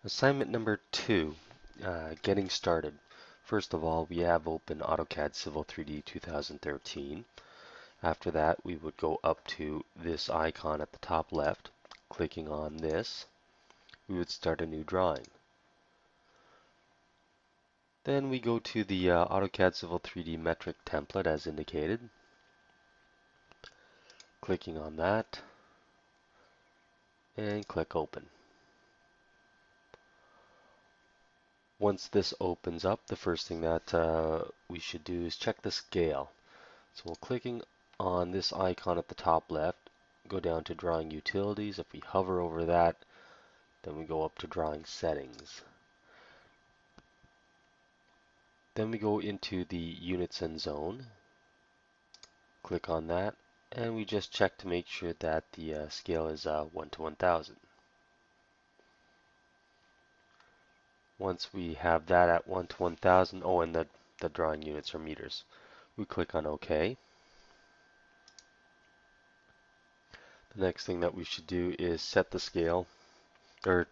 Assignment number 2, getting started. First of all, we have open AutoCAD Civil 3D 2013. After that, we would go up to this icon at the top left. Clicking on this, we would start a new drawing. Then we go to the AutoCAD Civil 3D metric template as indicated. Clicking on that, and click Open. Once this opens up, the first thing that we should do is check the scale. So we're clicking on this icon at the top left, go down to Drawing Utilities. If we hover over that, then we go up to Drawing Settings. Then we go into the Units and Zone, click on that, and we just check to make sure that the scale is 1 to 1000. Once we have that at 1 to 1000, oh, and the drawing units are meters, we click on OK. The next thing that we should do is set the scale, or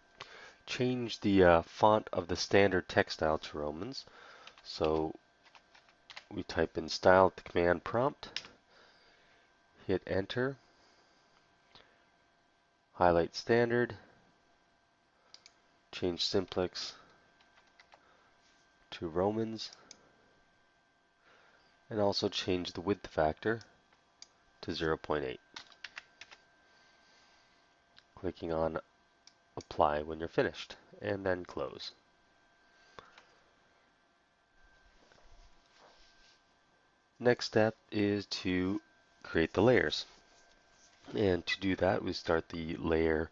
change the font of the standard text style to Romans. So we type in style at the command prompt, hit enter, highlight standard, change simplex to Romans, and also change the width factor to 0.8. Clicking on apply when you're finished, and then close. Next step is to create the layers. And to do that, we start the layer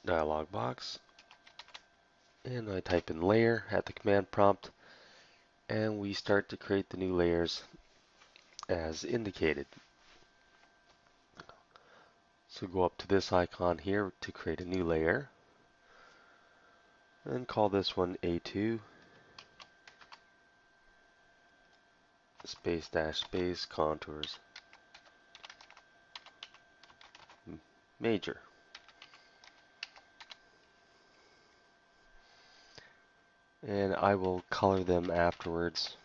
dialog box, and I type in layer at the command prompt, and we start to create the new layers as indicated. So go up to this icon here to create a new layer, and call this one A2 space dash space contours major. And I will color them afterwards.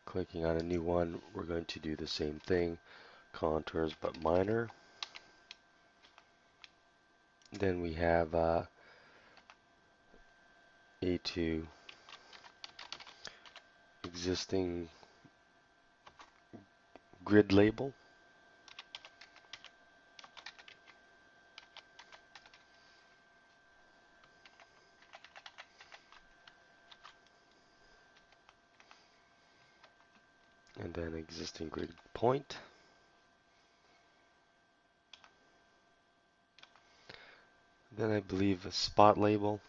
Clicking on a new one, we're going to do the same thing, contours but minor. Then we have A2 existing grid label. And then existing grid point. Then I believe a spot label.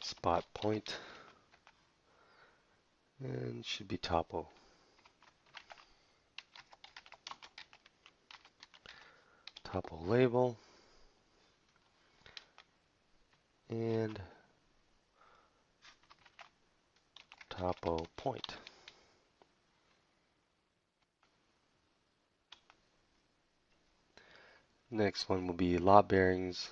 Spot point. And should be topo. Topo label. And topo point. Next one will be lot bearings.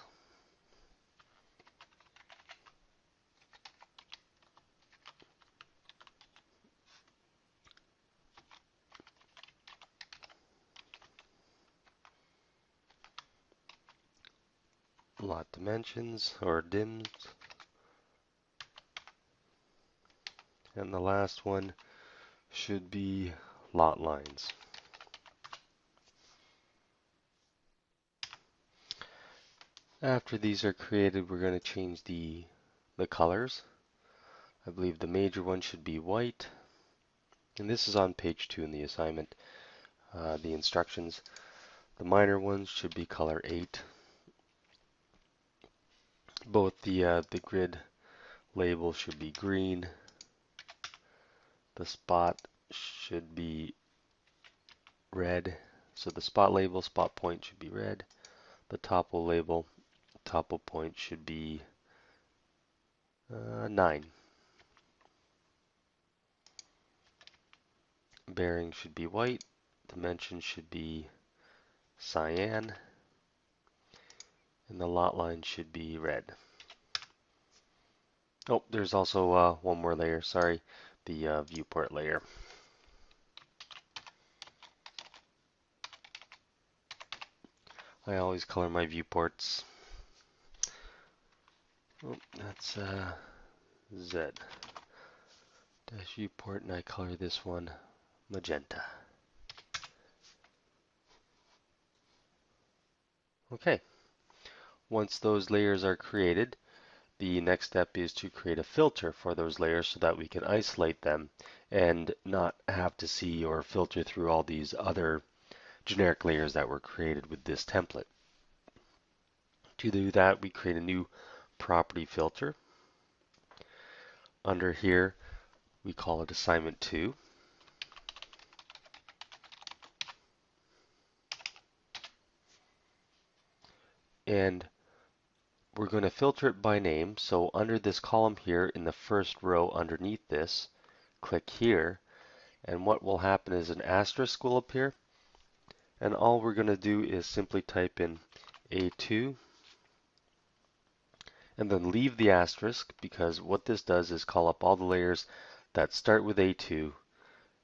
Lot dimensions or dims. And the last one should be lot lines. After these are created, we're going to change the colors. I believe the major one should be white. And this is on page 2 in the assignment, the instructions. The minor ones should be color 8. Both the grid label should be green. The spot should be red. So the spot label, spot point should be red. The topo label, topo point should be 9. bearing should be white, dimension should be cyan, and the lot line should be red. Oh, there's also one more layer, sorry, the viewport layer. I always color my viewports. Oh, that's Z dash viewport, and I color this one magenta. Okay, once those layers are created, the next step is to create a filter for those layers so that we can isolate them and not have to see or filter through all these other generic layers that were created with this template. To do that, we create a new property filter. Under here, we call it assignment 2. And we're going to filter it by name. So under this column here in the first row underneath this, click here. And what will happen is an asterisk will appear. And all we're going to do is simply type in A2 and then leave the asterisk, because what this does is call up all the layers that start with A2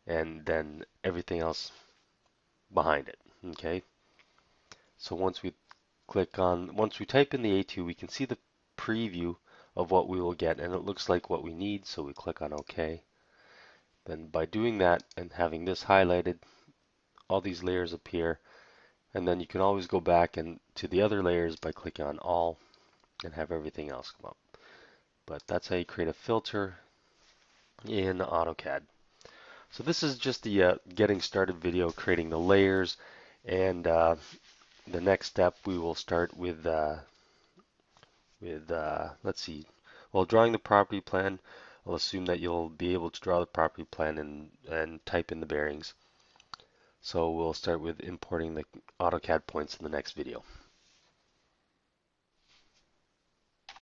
and then everything else behind it. Okay. So once we type in the A2, we can see the preview of what we will get, and it looks like what we need, so we click on OK. Then by doing that and having this highlighted, all these layers appear, and then you can always go back and to the other layers by clicking on All and have everything else come up. But that's how you create a filter in AutoCAD. So this is just the getting started video, creating the layers, and the next step we will start with let's see, well, drawing the property plan. I'll assume that you'll be able to draw the property plan and type in the bearings. So we'll start with importing the AutoCAD points in the next video.